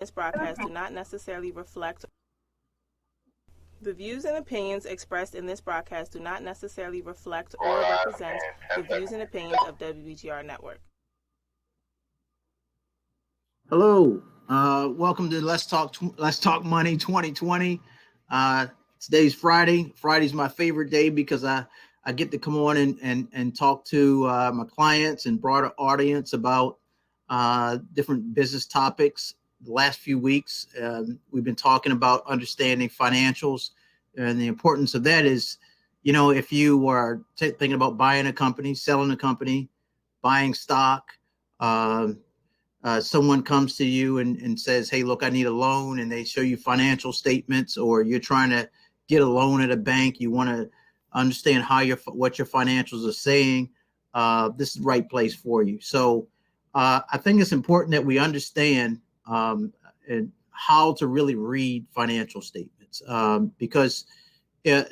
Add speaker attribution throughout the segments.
Speaker 1: This broadcast do not necessarily reflect the views and opinions expressed in this broadcast do not necessarily reflect or represent the views and opinions of WBGR Network.
Speaker 2: Hello, welcome to Let's Talk Money 2020. Today's Friday. Friday's my favorite day because I get to come on and talk to my clients and broader audience about different business topics. The last few weeks, we've been talking about understanding financials, and the importance of that is, if you are thinking about buying a company, selling a company, buying stock, someone comes to you and says, hey, look, I need a loan, and they show you financial statements, or you're trying to get a loan at a bank. You want to understand what your financials are saying. This is the right place for you. So I think it's important that we understand and how to really read financial statements, because a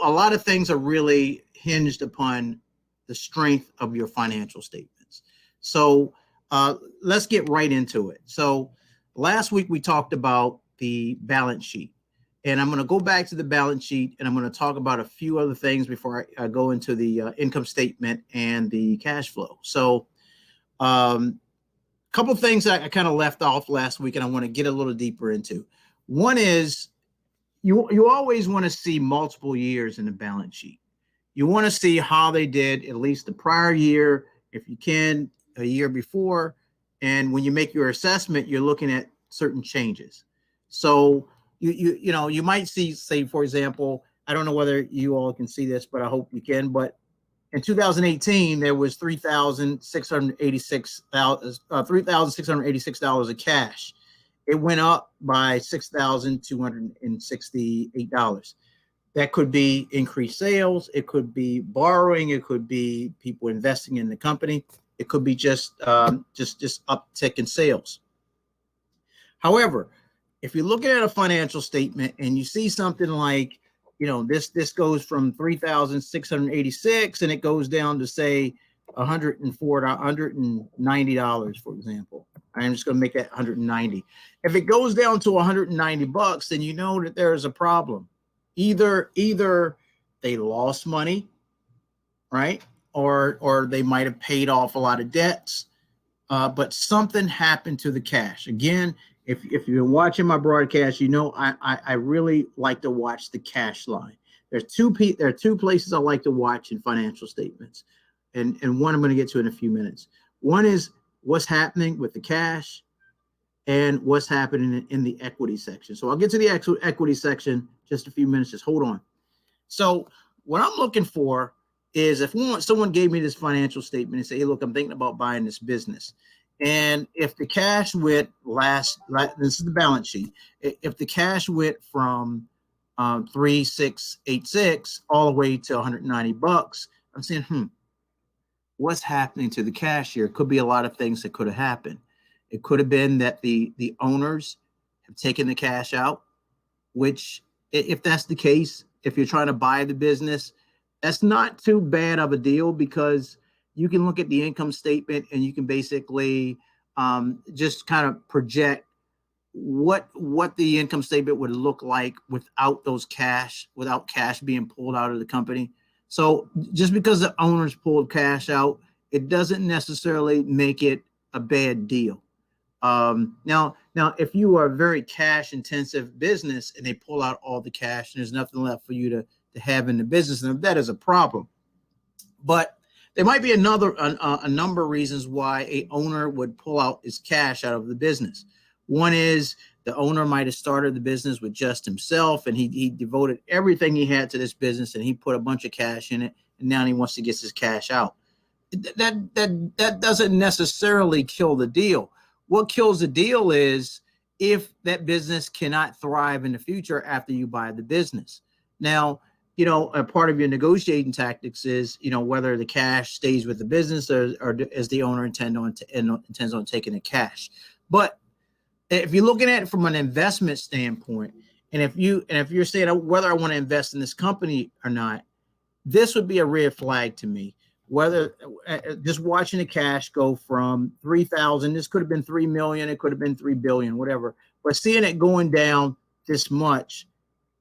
Speaker 2: lot of things are really hinged upon the strength of your financial statements. So let's get right into it. So last week we talked about the balance sheet, and I'm going to go back to the balance sheet, and I'm going to talk about a few other things before I go into the income statement and the cash flow. So couple of things that I kind of left off last week and I want to get a little deeper into. One is you always want to see multiple years in the balance sheet. You want to see how they did at least the prior year, if you can, a year before. And when you make your assessment, you're looking at certain changes. So you might see, say, for example, I don't know whether you all can see this, but I hope you can, but in 2018, there was $3,686 of cash. It went up by $6,268. That could be increased sales. It could be borrowing. It could be people investing in the company. It could be just uptick in sales. However, if you're looking at a financial statement and you see something like, this goes from 3,686 and it goes down to, say, $190, for example. I'm just going to make that 190. If it goes down to $190, then you know that there is a problem. Either they lost money, right? Or they might have paid off a lot of debts, but something happened to the cash. Again, if you've been watching my broadcast, I really like to watch the cash line. There are two places I like to watch in financial statements, and one I'm going to get to in a few minutes. One is what's happening with the cash, and what's happening in the equity section. So I'll get to the equity section just a few minutes. Just hold on. So what I'm looking for is if someone gave me this financial statement and say, hey, look, I'm thinking about buying this business. And if the cash went this is the balance sheet. If the cash went from 3,686 all the way to $190, I'm saying, what's happening to the cash here? It could be a lot of things that could have happened. It could have been that the owners have taken the cash out, which, if that's the case, if you're trying to buy the business, that's not too bad of a deal, because you can look at the income statement and you can basically just kind of project what the income statement would look like without cash being pulled out of the company. So just because the owners pulled cash out, it doesn't necessarily make it a bad deal. Now, if you are a very cash intensive business and they pull out all the cash and there's nothing left for you to have in the business, and that is a problem. But there might be a number of reasons why a owner would pull out his cash out of the business. One is the owner might have started the business with just himself, and he devoted everything he had to this business, and he put a bunch of cash in it, and now he wants to get his cash out. That doesn't necessarily kill the deal. What kills the deal is if that business cannot thrive in the future after you buy the business. Now, a part of your negotiating tactics is, whether the cash stays with the business or does the owner intends on taking the cash. But if you're looking at it from an investment standpoint, and if you're saying whether I want to invest in this company or not, this would be a red flag to me. whether just watching the cash go from 3,000, this could have been 3 million, it could have been 3 billion, whatever. But seeing it going down this much,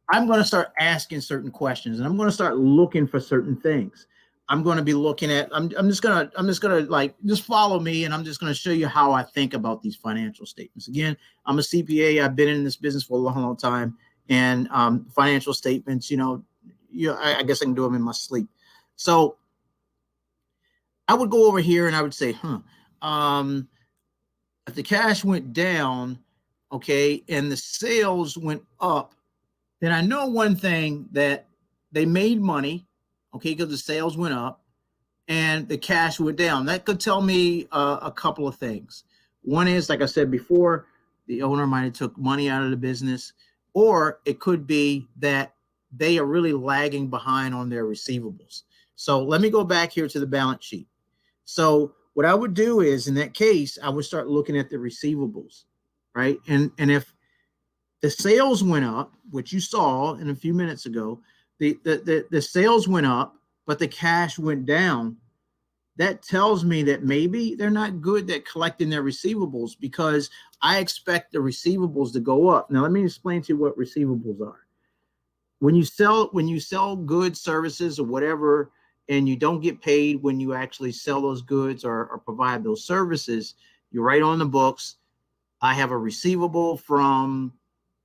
Speaker 2: I'm going to start asking certain questions, and I'm going to start looking for certain things. I'm going to be looking at, I'm just going to like, just follow me, and I'm just going to show you how I think about these financial statements. Again, I'm a CPA. I've been in this business for a long, long time. And financial statements, I guess I can do them in my sleep. So I would go over here and I would say, if the cash went down, okay, and the sales went up, then I know one thing, that they made money, okay, because the sales went up and the cash went down. That could tell me a couple of things. One is, like I said before, the owner might have took money out of the business, or it could be that they are really lagging behind on their receivables. So let me go back here to the balance sheet. So what I would do is, in that case, I would start looking at the receivables, right? And if the sales went up, which you saw in a few minutes ago, the sales went up, but the cash went down. That tells me that maybe they're not good at collecting their receivables, because I expect the receivables to go up. Now, let me explain to you what receivables are. When you sell goods, services, or whatever, and you don't get paid when you actually sell those goods or provide those services, you write on the books, I have a receivable from,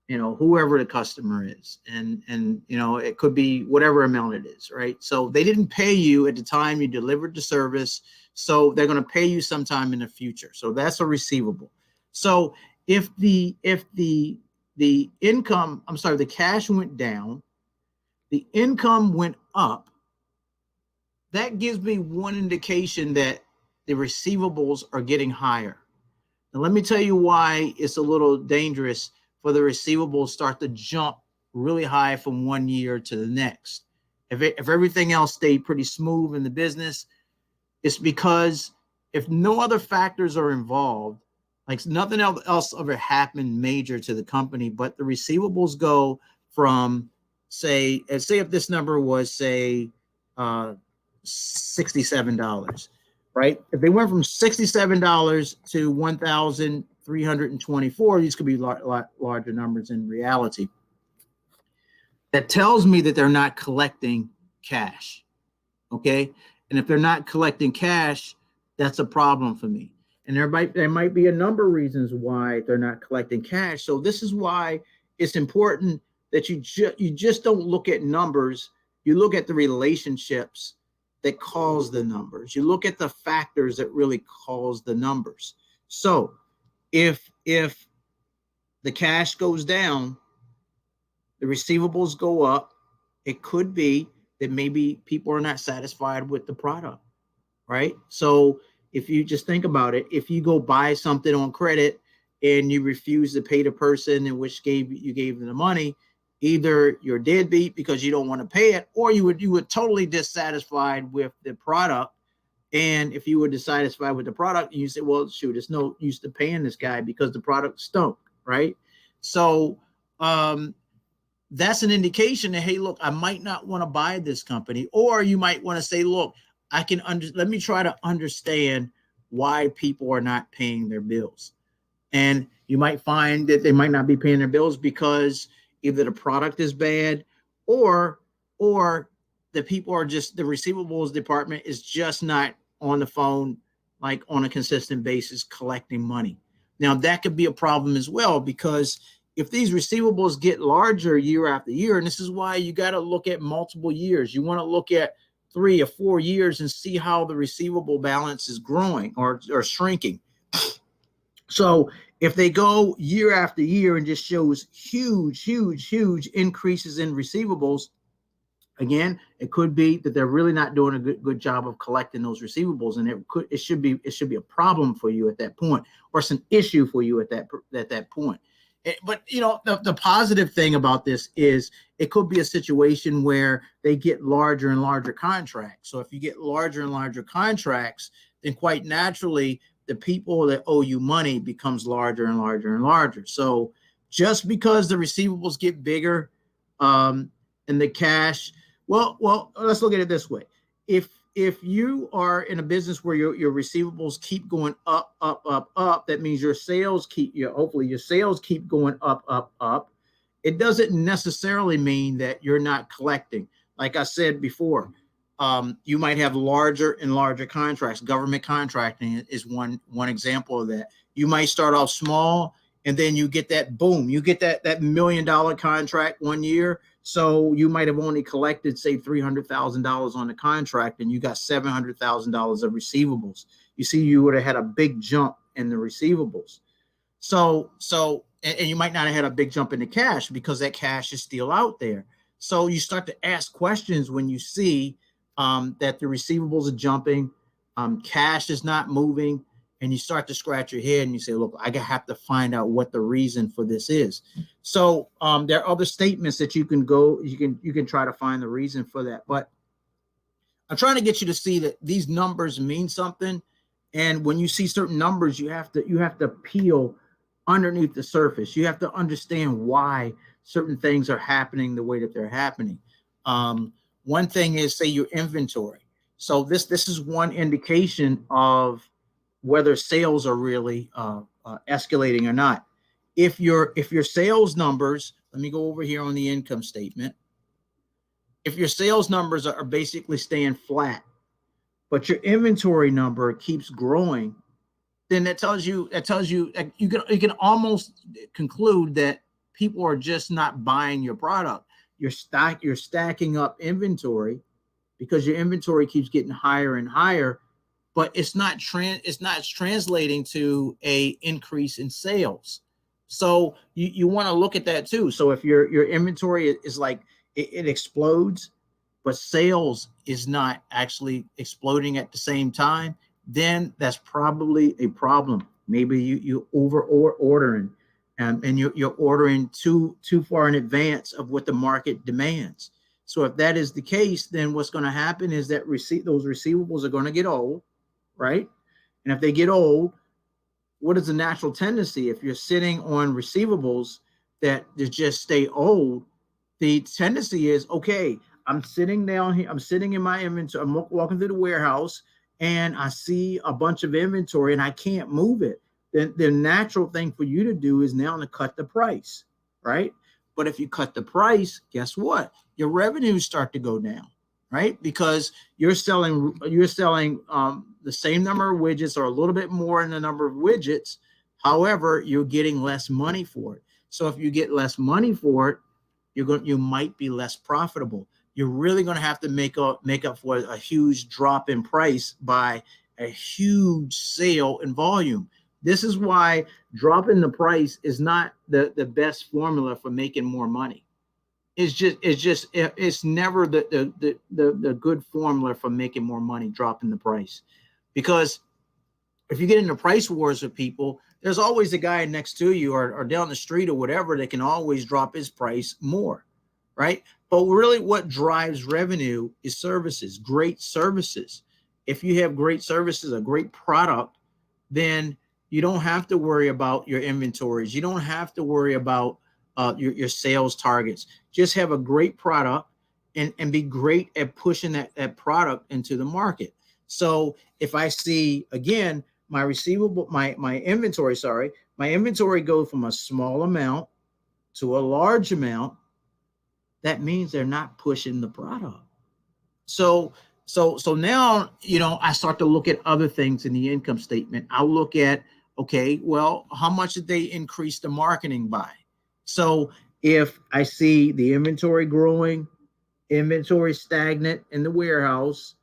Speaker 2: whoever the customer is. And it could be whatever amount it is, right? So they didn't pay you at the time you delivered the service, so they're going to pay you sometime in the future. So that's a receivable. So if the income, the cash went down, the income went up, that gives me one indication that the receivables are getting higher. Now, let me tell you why it's a little dangerous for the receivables start to jump really high from one year to the next. If everything else stayed pretty smooth in the business, it's because if no other factors are involved, like nothing else ever happened major to the company, but the receivables go from, say if this number was, say, $67, right? If they went from $67 to 1,324, these could be lot larger numbers in reality. That tells me that they're not collecting cash, okay? And if they're not collecting cash, that's a problem for me. And there might be a number of reasons why they're not collecting cash. So this is why it's important that you just don't look at numbers. You look at the relationships that cause the numbers. You look at the factors that really cause the numbers. So if the cash goes down, the receivables go up, it could be that maybe people are not satisfied with the product, right? So if you just think about it, if you go buy something on credit and you refuse to pay the person in which you gave them the money, either you're deadbeat because you don't want to pay it, or you were totally dissatisfied with the product. And if you were dissatisfied with the product, you say, well, shoot, there's no use to paying this guy because the product stunk, right? So that's an indication that, hey, look, I might not want to buy this company. Or you might want to say, look, let me try to understand why people are not paying their bills. And you might find that they might not be paying their bills because either the product is bad, or the people are just, the receivables department is just not on the phone, like on a consistent basis, collecting money. Now that could be a problem as well, because if these receivables get larger year after year, and this is why you got to look at multiple years. You want to look at 3 or 4 years and see how the receivable balance is growing or shrinking. So if they go year after year and just shows huge increases in receivables, again, it could be that they're really not doing a good job of collecting those receivables, and it should be a problem for you at that point, or it's an issue for you at that point. But the positive thing about this is it could be a situation where they get larger and larger contracts. So if you get larger and larger contracts, then quite naturally the people that owe you money becomes larger and larger and larger. So just because the receivables get bigger and the cash, well, let's look at it this way. If if you are in a business where your receivables keep going up, that means your sales hopefully your sales keep going up. It doesn't necessarily mean that you're not collecting. Like I said before, you might have larger and larger contracts. Government contracting is one example of that. You might start off small, and then you get that boom. You get that $1 million contract one year. So you might have only collected, say, $300,000 on the contract, and you got $700,000 of receivables. You see, you would have had a big jump in the receivables. And you might not have had a big jump in the cash because that cash is still out there. So you start to ask questions when you see that the receivables are jumping, cash is not moving, and you start to scratch your head and you say, look, I have to find out what the reason for this is. So there are other statements that you can try to find the reason for that. But I'm trying to get you to see that these numbers mean something. And when you see certain numbers, you have to peel underneath the surface. You have to understand why certain things are happening the way that they're happening. One thing is, say, your inventory. So this is one indication of whether sales are really escalating or not. If your sales numbers, let me go over here on the income statement. If your sales numbers are basically staying flat, but your inventory number keeps growing, then that tells you you can almost conclude that people are just not buying your product. You're stacking up inventory because your inventory keeps getting higher and higher, but it's not translating to a increase in sales. So you want to look at that too. So if your inventory is like it explodes, but sales is not actually exploding at the same time, then that's probably a problem. Maybe you ordering, and you're ordering too far in advance of what the market demands. So if that is the case, then what's going to happen is that those receivables are going to get old, right? And if they get old, what is the natural tendency? If you're sitting on receivables that just stay old, the tendency is, okay, I'm sitting down here, I'm sitting in my inventory, I'm walking through the warehouse, and I see a bunch of inventory and I can't move it. Then the natural thing for you to do is now to cut the price, right? But if you cut the price, guess what? Your revenues start to go down, right? Because you're selling the same number of widgets or a little bit more in the number of widgets. However, you're getting less money for it. So if you get less money for it, you might be less profitable. You're really going to have to make up for a huge drop in price by a huge sale in volume. This is why dropping the price is not the best formula for making more money. It's never the good formula for making more money, dropping the price. Because if you get into price wars with people, there's always a guy next to you or down the street or whatever that can always drop his price more, right? But really what drives revenue is services, great services. If you have great services, a great product, then you don't have to worry about your inventories. You don't have to worry about your sales targets. Just have a great product and be great at pushing that product into the market. So if I see, again, my inventory goes from a small amount to a large amount, that means they're not pushing the product. So now, I start to look at other things in the income statement. I'll look at, okay, well, how much did they increase the marketing by? So if I see the inventory growing, inventory stagnant in the warehouse,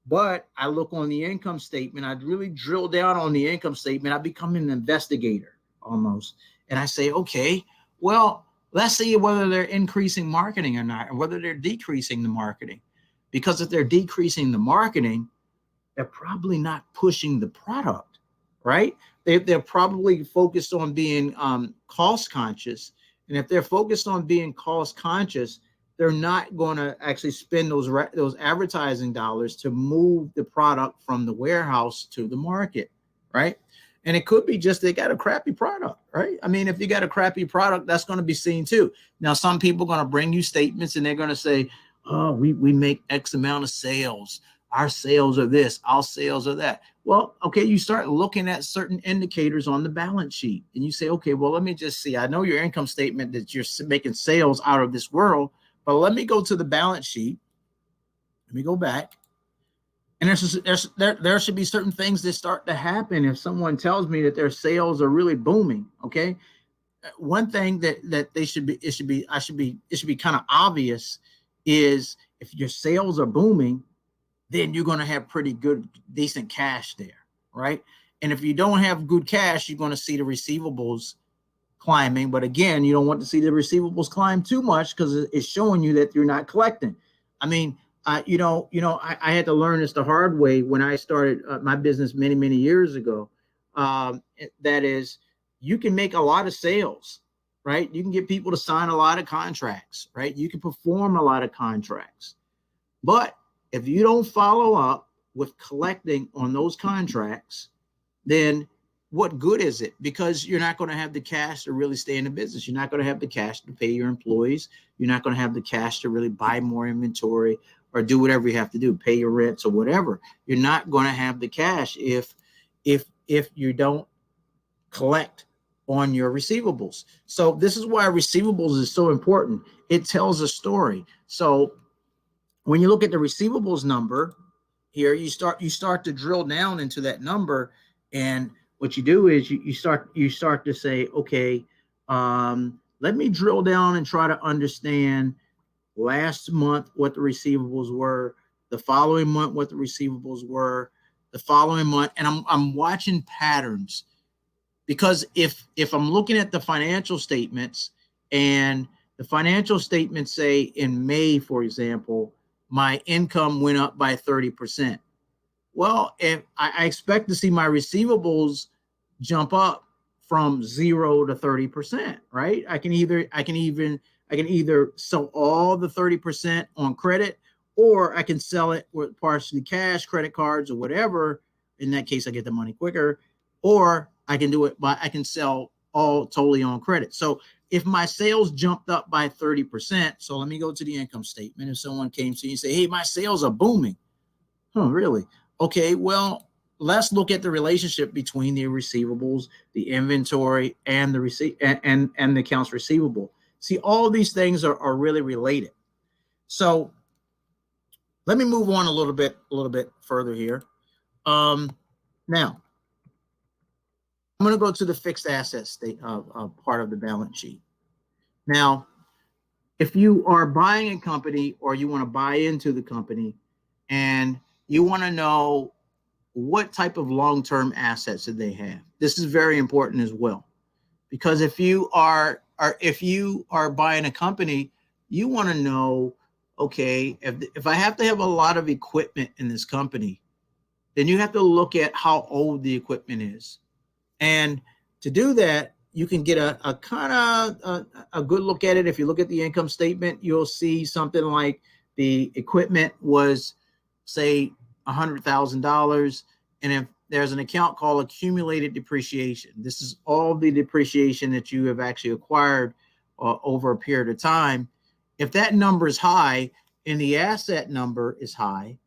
Speaker 2: but I look on the income statement, I'd really drill down on the income statement. I become an investigator almost. And I say, okay, well, let's see whether they're increasing marketing or not, and whether they're decreasing the marketing. Because if they're decreasing the marketing, they're probably not pushing the product, right? They're probably focused on being cost conscious. And if they're focused on being cost conscious, they're not going to actually spend those advertising dollars to move the product from the warehouse to the market, right? And it could be just they got a crappy product, right? I mean, if you got a crappy product, that's going to be seen too. Now, some people are going to bring you statements and they're going to say, oh, we make X amount of sales. our sales are this, our sales are that. Well, okay, you start looking at certain indicators on the balance sheet and you say, okay, well, let me just see. I know your income statement that you're making sales out of this world, but let me go to the balance sheet. Let me go back. And there should be certain things that start to happen if someone tells me that their sales are really booming. Okay. One thing that it should be kind of obvious is if your sales are booming, then you're going to have pretty good, decent cash there, right? And if you don't have good cash, you're going to see the receivables climbing. But again, you don't want to see the receivables climb too much because it's showing you that you're not collecting. I mean, I had to learn this the hard way when I started my business many, many years ago. That is, you can make a lot of sales, right? You can get people to sign a lot of contracts, right? You can perform a lot of contracts. But if you don't follow up with collecting on those contracts, then what good is it? Because you're not going to have the cash to really stay in the business. You're not going to have the cash to pay your employees. You're not going to have the cash to really buy more inventory or do whatever you have to do, pay your rents or whatever. You're not going to have the cash if you don't collect on your receivables. So this is why receivables is so important. It tells a story. So when you look at the receivables number here, you start to drill down into that number, and what you do is you start to say, okay, let me drill down and try to understand last month what the receivables were, the following month what the receivables were, the following month, and I'm watching patterns. Because if I'm looking at the financial statements and the financial statements say in May, for example, my income went up by 30%. Well, if I expect to see my receivables jump up from 0 to 30%, right? I can either sell all the 30% on credit, or I can sell it with partially cash, credit cards, or whatever. In that case, I get the money quicker, or I can do it I can sell all totally on credit. So if my sales jumped up by 30%, so let me go to the income statement. If someone came to you and say, hey, my sales are booming. Oh, really? Okay, well, let's look at the relationship between the receivables, the inventory, and the and the accounts receivable. See, all these things are really related. So let me move on a little bit further here. Now, I'm going to go to the fixed assets part of the balance sheet. Now, if you are buying a company or you want to buy into the company and you want to know what type of long-term assets that they have, this is very important as well. Because if you are buying a company, you want to know, okay, if I have to have a lot of equipment in this company, then you have to look at how old the equipment is. And to do that, you can get a kind of a good look at it. If you look at the income statement, you'll see something like the equipment was, say, $100,000. And if there's an account called accumulated depreciation, this is all the depreciation that you have actually acquired over a period of time. If that number is high and the asset number is high,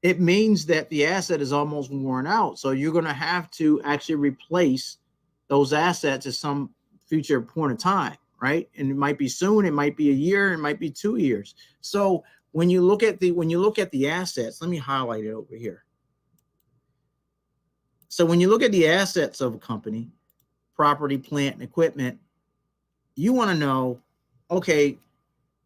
Speaker 2: it means that the asset is almost worn out. So you're going to have to actually replace those assets at some future point of time, right? And it might be soon, it might be a year, it might be 2 years. So when you look at the assets, let me highlight it over here. So when you look at the assets of a company, property, plant, and equipment, you want to know, okay,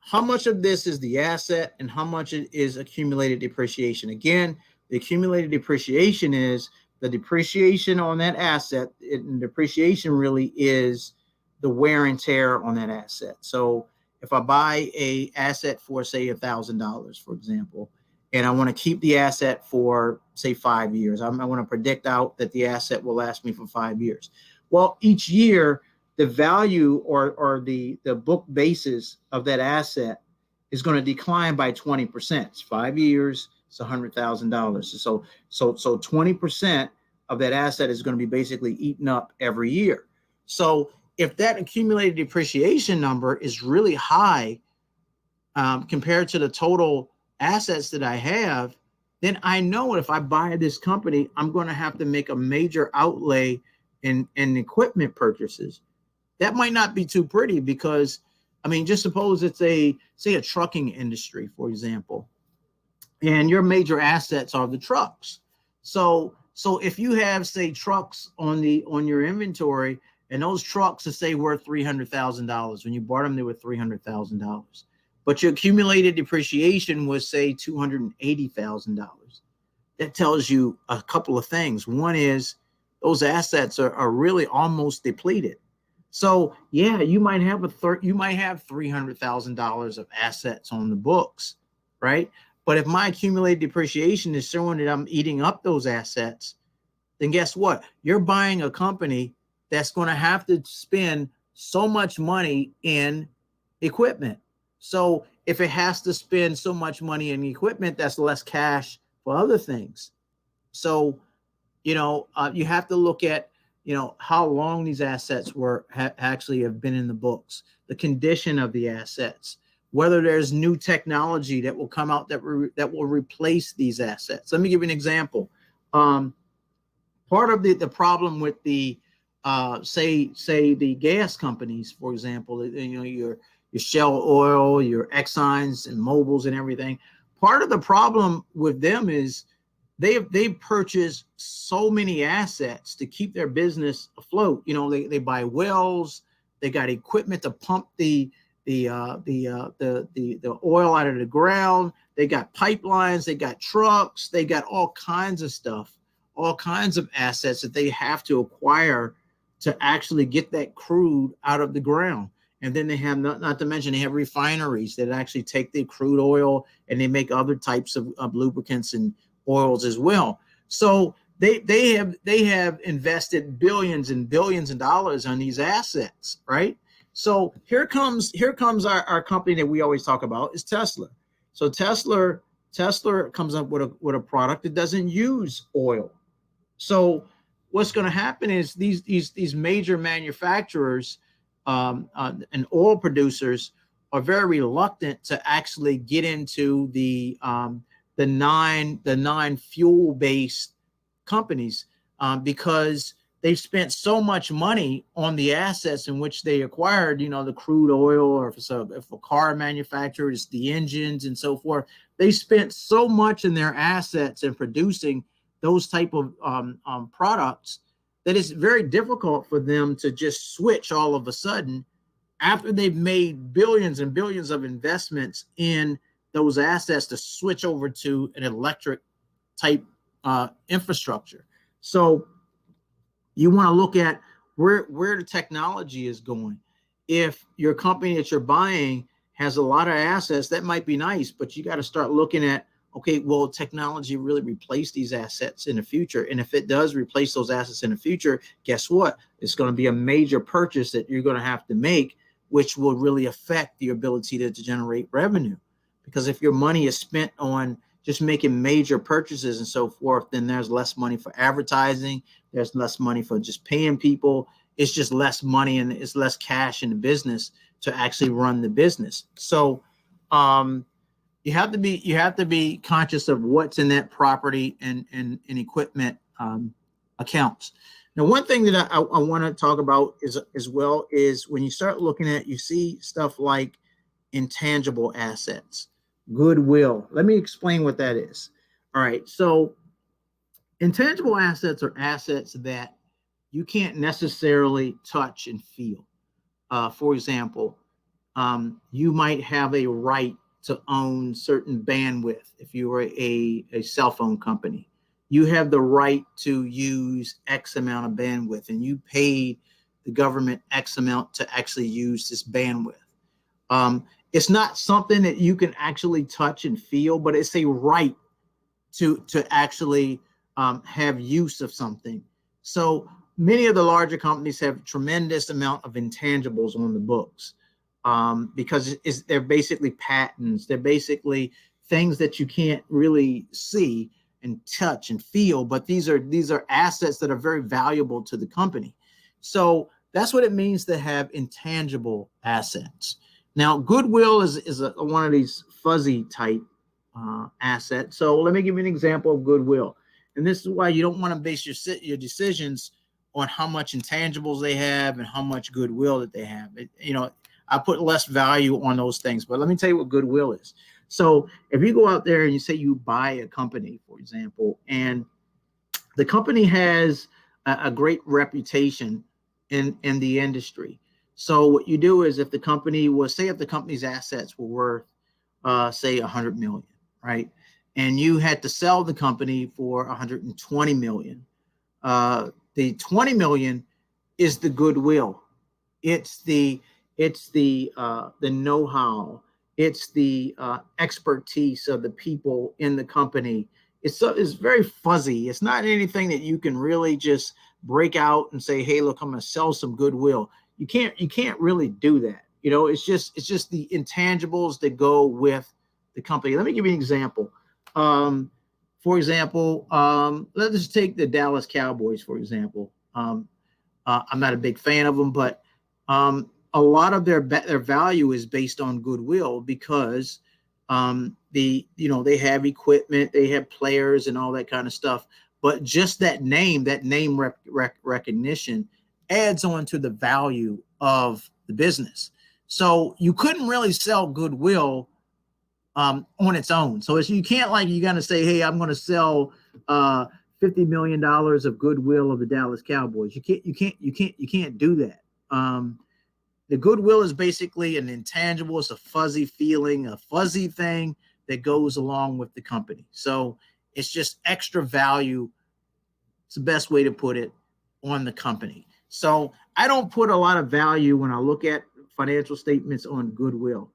Speaker 2: how much of this is the asset and how much is accumulated depreciation? Again, the accumulated depreciation is the depreciation on that asset, and depreciation really is the wear and tear on that asset. So if I buy a asset for, say, $1,000, for example, and I want to keep the asset for, say, 5 years, I want to predict out that the asset will last me for 5 years. Well, each year, the value or the book basis of that asset is going to decline by 20%. It's 5 years, it's $100,000. So 20% of that asset is going to be basically eaten up every year. So if that accumulated depreciation number is really high compared to the total assets that I have, then I know if I buy this company, I'm going to have to make a major outlay in equipment purchases. That might not be too pretty because, I mean, just suppose it's say a trucking industry, for example, and your major assets are the trucks. So if you have, say, trucks on your inventory, and those trucks are, say, worth $300,000. When you bought them, they were $300,000. But your accumulated depreciation was, say, $280,000. That tells you a couple of things. One is those assets are really almost depleted. So yeah, you might have $300,000 of assets on the books, right? But if my accumulated depreciation is showing that I'm eating up those assets, then guess what? You're buying a company that's going to have to spend so much money in equipment. So if it has to spend so much money in equipment, that's less cash for other things. So, you have to look at, how long these assets actually have been in the books, the condition of the assets, whether there's new technology that will come out that will replace these assets. Let me give you an example. Part of the problem with the say the gas companies, for example, your Shell Oil, your Exxons and Mobils and everything. Part of the problem with them is they've purchased so many assets to keep their business afloat. They buy wells, they got equipment to pump the oil out of the ground. They got pipelines, they got trucks, they got all kinds of stuff, all kinds of assets that they have to acquire to actually get that crude out of the ground. And then they have, not to mention, they have refineries that actually take the crude oil and they make other types of lubricants and oils as well. So they have invested billions and billions of dollars on these assets, right? So here comes our company that we always talk about is Tesla. So Tesla comes up with a product that doesn't use oil. So what's going to happen is these major manufacturers and oil producers are very reluctant to actually get into the non-fuel based companies because they've spent so much money on the assets in which they acquired, the crude oil, or if a car manufacturer, it's the engines and so forth. They spent so much in their assets in producing those type of products that it's very difficult for them to just switch all of a sudden after they've made billions and billions of investments in those assets to switch over to an electric type infrastructure. So you want to look at where the technology is going. If your company that you're buying has a lot of assets, that might be nice, but you got to start looking at, okay, will technology really replace these assets in the future? And if it does replace those assets in the future, guess what? It's going to be a major purchase that you're going to have to make, which will really affect your ability to generate revenue. Because if your money is spent on just making major purchases and so forth, then there's less money for advertising. There's less money for just paying people. It's just less money and it's less cash in the business to actually run the business. So you have to be conscious of what's in that property and equipment accounts. Now, one thing that I want to talk about is as well is when you start looking at, you see stuff like intangible assets, goodwill. Let me explain what that is. All right. So intangible assets are assets that you can't necessarily touch and feel. For example, you might have a right to own certain bandwidth. If you were a cell phone company, you have the right to use X amount of bandwidth, and you paid the government X amount to actually use this bandwidth. It's not something that you can actually touch and feel, but it's a right to actually have use of something. So many of the larger companies have tremendous amount of intangibles on the books because they're basically patents. They're basically things that you can't really see and touch and feel, but these are assets that are very valuable to the company. So that's what it means to have intangible assets. Now, goodwill is one of these fuzzy type asset. So let me give you an example of goodwill. And this is why you don't want to base your decisions on how much intangibles they have and how much goodwill that they have. I put less value on those things, but let me tell you what goodwill is. So if you go out there and you say you buy a company, for example, and the company has a great reputation in the industry. So what you do is if the company's assets were worth, say 100 million, right? And you had to sell the company for 120 million. The 20 million is the goodwill. It's the know-how. It's the expertise of the people in the company. It's very fuzzy. It's not anything that you can really just break out and say, "Hey, look, I'm going to sell some goodwill." You can't really do that. It's just the intangibles that go with the company. Let me give you an example. For example, let's just take the Dallas Cowboys, for example. I'm not a big fan of them, but a lot of their value is based on goodwill because they have equipment, they have players and all that kind of stuff. But just that name recognition adds on to the value of the business. So you couldn't really sell goodwill on its own. So you can't you're going to say, "Hey, I'm going to sell $50 million of goodwill of the Dallas Cowboys." You can't do that. The goodwill is basically an intangible. It's a fuzzy feeling, a fuzzy thing that goes along with the company. So it's just extra value. It's the best way to put it on the company. So I don't put a lot of value when I look at financial statements on goodwill,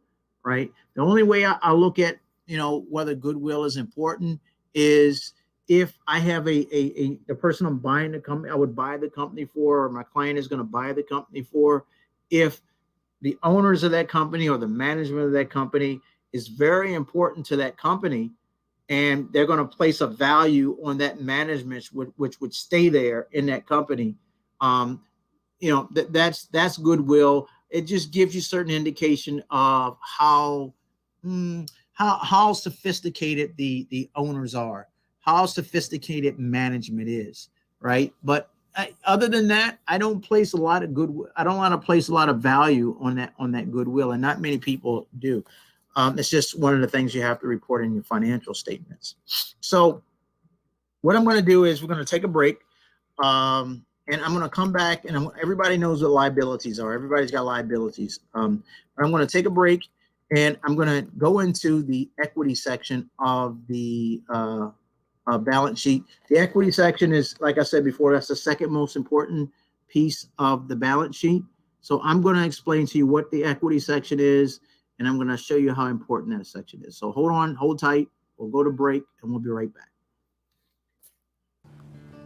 Speaker 2: right? The only way I look at, whether goodwill is important is if I have the person I'm buying the company, I would buy the company for, or my client is going to buy the company for. If the owners of that company or the management of that company is very important to that company, and they're going to place a value on that management, which would stay there in that company, that's goodwill. It just gives you certain indication of how sophisticated the owners are, how sophisticated management is, right? But other than that, I don't place a lot of goodwill. I don't want to place a lot of value on that goodwill, and not many people do. It's just one of the things you have to report in your financial statements. So what I'm going to do is we're going to take a break, and I'm going to come back, and everybody knows what liabilities are. Everybody's got liabilities. I'm going to take a break, and I'm going to go into the equity section of the balance sheet. The equity section is, like I said before, that's the second most important piece of the balance sheet. So I'm going to explain to you what the equity section is, and I'm going to show you how important that section is. So hold tight. We'll go to break, and we'll be right back.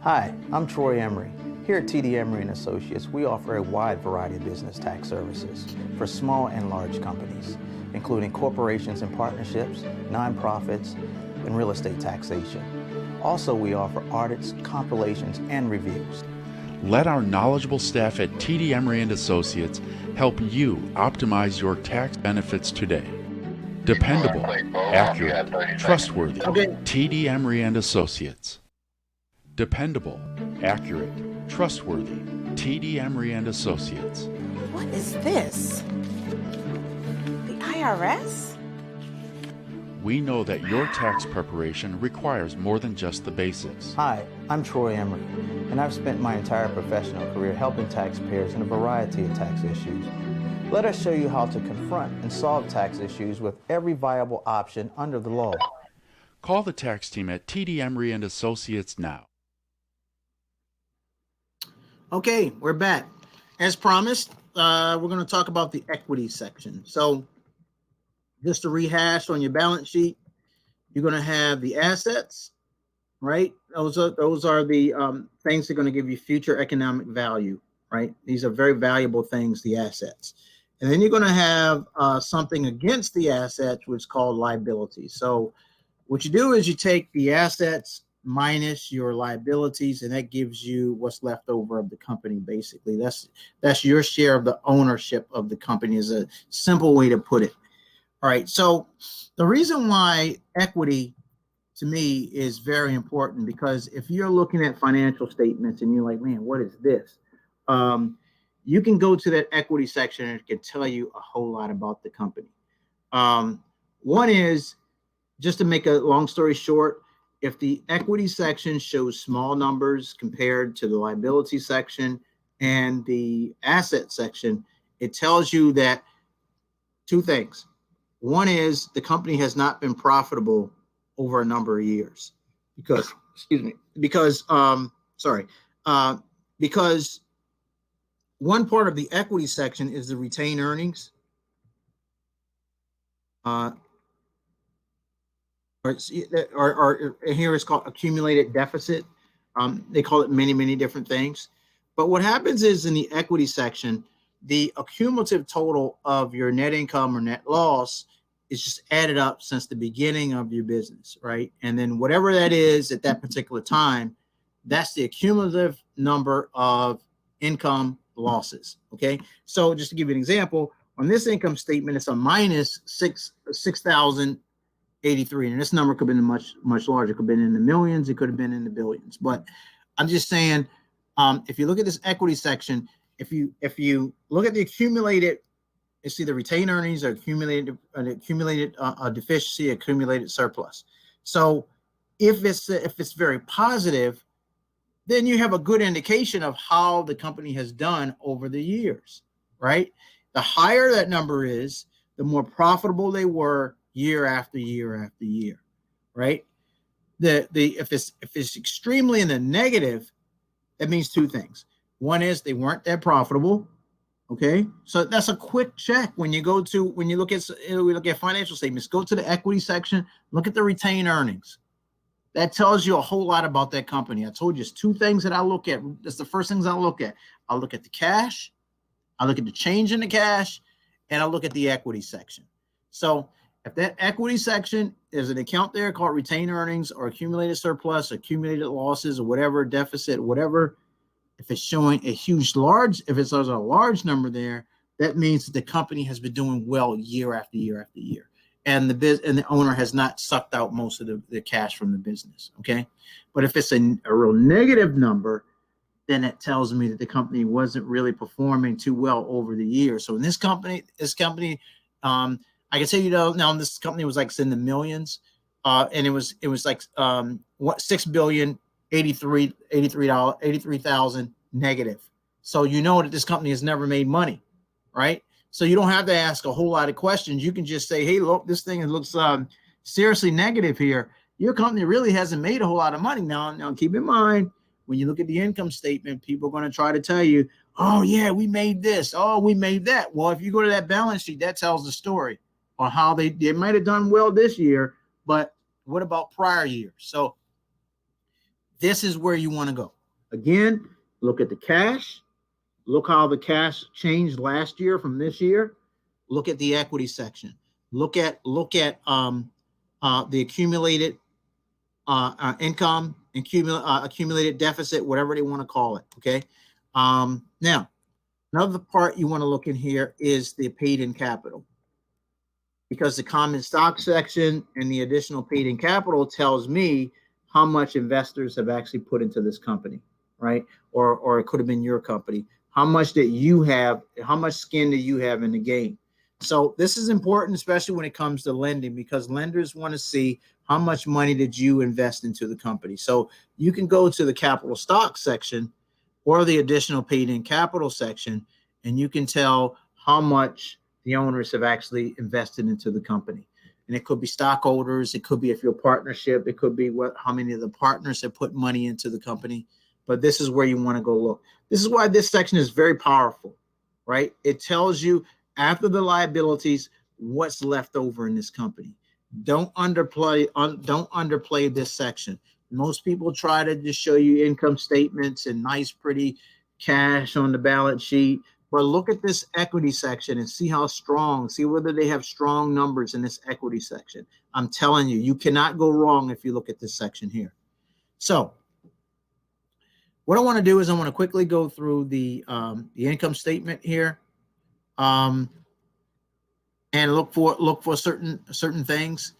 Speaker 3: Hi, I'm Troy Emery. Here at TD Emery & Associates, we offer a wide variety of business tax services for small and large companies, including corporations and partnerships, nonprofits, and real estate taxation. Also, we offer audits, compilations, and reviews.
Speaker 4: Let our knowledgeable staff at TD Emery & Associates help you optimize your tax benefits today. Dependable, accurate, trustworthy. TD Emery & Associates. Dependable, accurate, trustworthy. TD Emery & Associates.
Speaker 5: What is this? The IRS?
Speaker 4: We know that your tax preparation requires more than just the basics.
Speaker 3: Hi, I'm Troy Emery, and I've spent my entire professional career helping taxpayers in a variety of tax issues. Let us show you how to confront and solve tax issues with every viable option under the law.
Speaker 4: Call the tax team at TD Emery & Associates now.
Speaker 2: Okay, we're back. As promised, we're going to talk about the equity section. So just to rehash on your balance sheet, you're going to have the assets, right? Those are the things that are going to give you future economic value, right? These are very valuable things, the assets. And then you're going to have something against the assets, which is called liabilities. So what you do is you take the assets minus your liabilities, and that gives you what's left over of the company, basically. That's your share of the ownership of the company, is a simple way to put it. All right. So the reason why equity to me is very important, because if you're looking at financial statements and you're like, man, what is this? You can go to that equity section and it can tell you a whole lot about the company. One is, just to make a long story short, if the equity section shows small numbers compared to the liability section and the asset section, it tells you that two things. One is the company has not been profitable over a number of years because, because one part of the equity section is the retained earnings. Or here it's called accumulated deficit. They call it many, many different things. But what happens is in the equity section, the accumulative total of your net income or net loss is just added up since the beginning of your business, right? And then whatever that is at that particular time, that's the accumulative number of income losses, okay? So just to give you an example, on this income statement, it's a minus 6,083, and this number could have been much, much larger. It could have been in the millions. It could have been in the billions. But I'm just saying, if you look at this equity section, if you look at the accumulated, you see the retained earnings are accumulated deficiency, accumulated surplus. So if it's very positive, then you have a good indication of how the company has done over the years, right? The higher that number is, the more profitable they were year after year after year, right? If it's extremely in the negative, that means two things. One is they weren't that profitable. Okay, so that's a quick check when you look at financial statements. Go to the equity section, look at the retained earnings. That tells you a whole lot about that company. I told you it's two things that I look at. That's the first things I'll look at. I'll look at the cash, I look at the change in the cash, and I'll look at the equity section. So if that equity section is an account there called retained earnings or accumulated surplus, accumulated losses, or whatever, deficit, whatever, if it's showing if it's a large number there, that means that the company has been doing well year after year after year. And the owner has not sucked out most of the cash from the business. Okay. But if it's a real negative number, then it tells me that the company wasn't really performing too well over the years. So in this company, I can tell you now this company was like in the millions, and it was like $6,083,000 negative. So you know that this company has never made money, right? So you don't have to ask a whole lot of questions. You can just say, hey, look, this thing looks seriously negative here. Your company really hasn't made a whole lot of money. Now keep in mind, when you look at the income statement, people are going to try to tell you, oh yeah, we made this, oh, we made that. Well, if you go to that balance sheet, that tells the story on how they might have done well this year, but what about prior years? So this is where you want to go. Again, look at the cash. Look how the cash changed last year from this year. Look at the equity section. Look at the accumulated income, accumulated deficit, whatever they want to call it. Okay. Now, another part you want to look in here is the paid-in capital, because the common stock section and the additional paid-in capital tells me how much investors have actually put into this company, right? Or it could have been your company. How much that you have, how much skin do you have in the game? So this is important, especially when it comes to lending, because lenders want to see how much money did you invest into the company. So you can go to the capital stock section or the additional paid-in capital section, and you can tell how much the owners have actually invested into the company. And it could be stockholders. It could be, if you're a partnership, it could be how many of the partners have put money into the company. But this is where you want to go look. This is why this section is very powerful, right? It tells you after the liabilities, what's left over in this company. Don't underplay this section. Most people try to just show you income statements and nice, pretty cash on the balance sheet. But look at this equity section and see how strong, see whether they have strong numbers in this equity section. I'm telling you, you cannot go wrong if you look at this section here. So what I want to do is I want to quickly go through the income statement here. and look for certain things.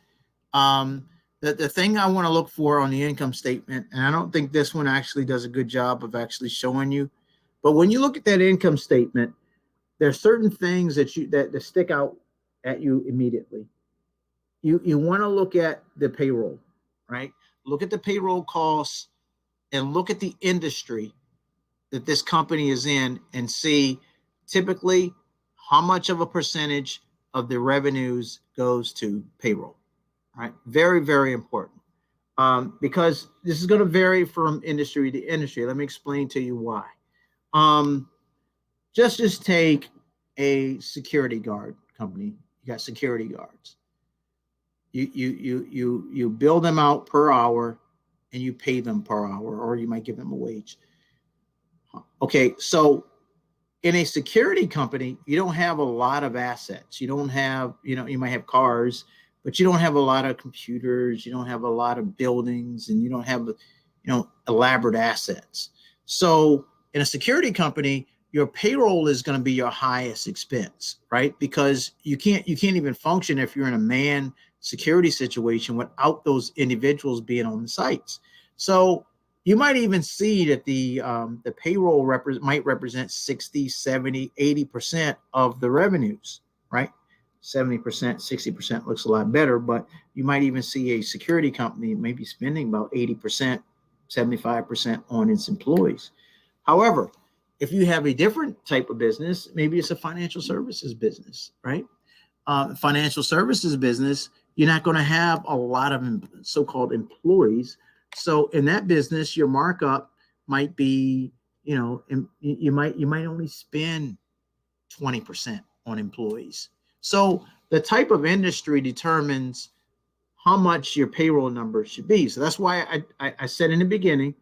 Speaker 2: The thing I want to look for on the income statement, and I don't think this one actually does a good job of actually showing you, but when you look at that income statement, there are certain things that stick out at you immediately. You want to look at the payroll, right? Look at the payroll costs and look at the industry that this company is in and see typically how much of a percentage of the revenues goes to payroll, right? Very, very important, because this is going to vary from industry to industry. Let me explain to you why. Just take a security guard company. You got security guards. You bill them out per hour and you pay them per hour, or you might give them a wage. Okay, so in a security company, you don't have a lot of assets. You don't have, you might have cars, but you don't have a lot of computers. You don't have a lot of buildings, and you don't have, elaborate assets. So in a security company, your payroll is going to be your highest expense, right? Because you can't even function if you're in a manned security situation without those individuals being on the sites. So you might even see that the payroll might represent 60, 70, 80% of the revenues, right? 70%, 60% looks a lot better, but you might even see a security company maybe spending about 80%, 75% on its employees. However, if you have a different type of business, maybe it's a financial services business, right? Financial services business, you're not going to have a lot of so-called employees. So in that business, your markup might be, you might only spend 20% on employees. So the type of industry determines how much your payroll number should be. So that's why I said in the beginning,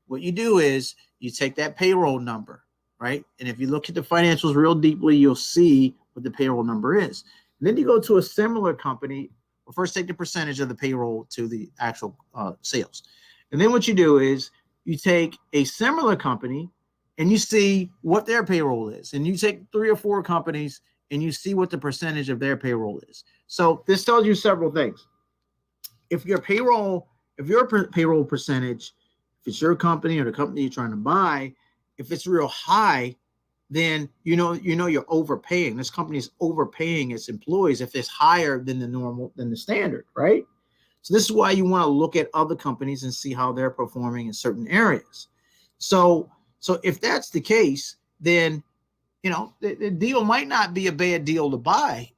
Speaker 2: what you do is you take that payroll number, right? And if you look at the financials real deeply, you'll see what the payroll number is. And then you go to a similar company. Well, first take the percentage of the payroll to the actual sales. And then what you do is you take a similar company and you see what their payroll is. And you take 3 or 4 companies and you see what the percentage of their payroll is. So this tells you several things. If your payroll percentage, if it's your company or the company you're trying to buy, if it's real high, then you're overpaying. This company is overpaying its employees if it's higher than the standard, right? So this is why you want to look at other companies and see how they're performing in certain areas. So if that's the case, then the deal might not be a bad deal to buy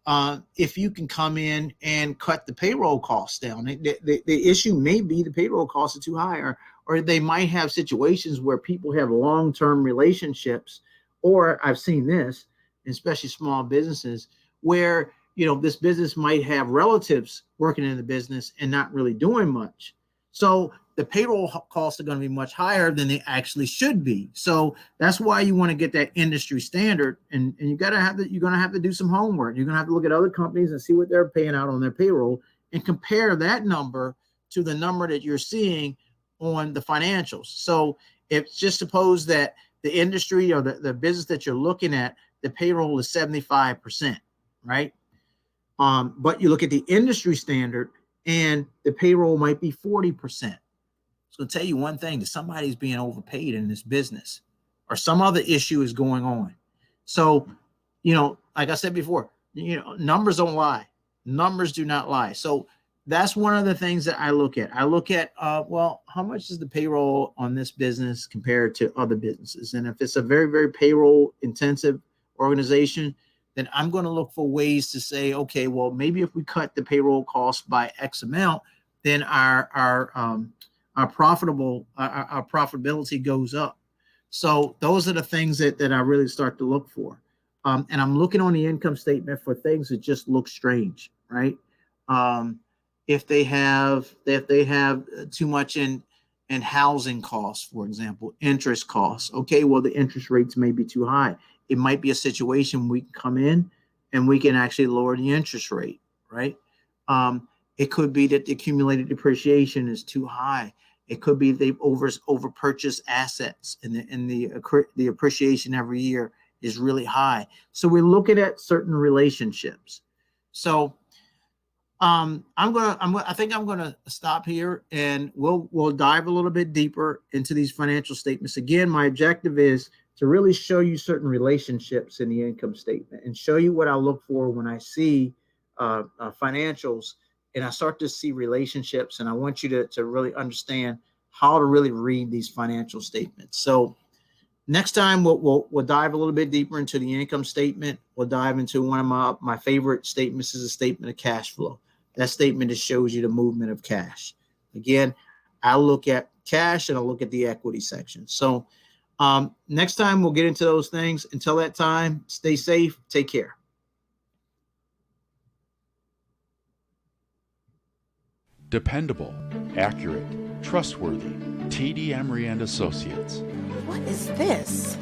Speaker 2: if you can come in and cut the payroll costs down. The issue may be the payroll costs are too high, or they might have situations where people have long-term relationships, or I've seen this, especially small businesses, where this business might have relatives working in the business and not really doing much. So the payroll costs are going to be much higher than they actually should be. So that's why you want to get that industry standard, and you're going to have to do some homework. You're going to have to look at other companies and see what they're paying out on their payroll and compare that number to the number that you're seeing on the financials. So if just suppose that the industry or the business that you're looking at, the payroll is 75%, right? But you look at the industry standard and the payroll might be 40%. It's going to tell you one thing, that somebody's being overpaid in this business or some other issue is going on. So, like I said before, numbers don't lie. Numbers do not lie. So that's one of the things that I look at. I look at, how much is the payroll on this business compared to other businesses? And if it's a very, very payroll intensive organization, then I'm going to look for ways to say, okay, well, maybe if we cut the payroll cost by X amount, then our profitability goes up. So those are the things that I really start to look for. And I'm looking on the income statement for things that just look strange, right? If they have too much in housing costs, for example, interest costs. Okay, well, the interest rates may be too high. It might be a situation we can come in and we can actually lower the interest rate, right? It could be that the accumulated depreciation is too high. It could be they've over purchased assets and the appreciation every year is really high. So we're looking at certain relationships. So I think I'm gonna stop here, and we'll dive a little bit deeper into these financial statements. Again, my objective is to really show you certain relationships in the income statement and show you what I look for when I see financials and I start to see relationships. And I want you to really understand how to really read these financial statements. So next time we'll dive a little bit deeper into the income statement. We'll dive into one of my favorite statements is a statement of cash flow. That statement just shows you the movement of cash. Again, I look at cash and I look at the equity section. So next time we'll get into those things. Until that time, stay safe. Take care.
Speaker 4: Dependable, accurate, trustworthy. TD Emery and Associates.
Speaker 5: What is this?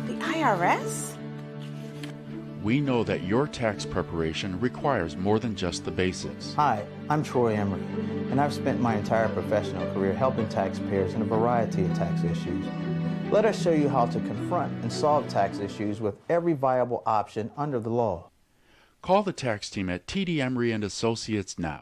Speaker 5: The IRS?
Speaker 4: We know that your tax preparation requires more than just the basics.
Speaker 3: Hi, I'm Troy Emery, and I've spent my entire professional career helping taxpayers in a variety of tax issues. Let us show you how to confront and solve tax issues with every viable option under the law.
Speaker 4: Call the tax team at TD Emery and Associates now.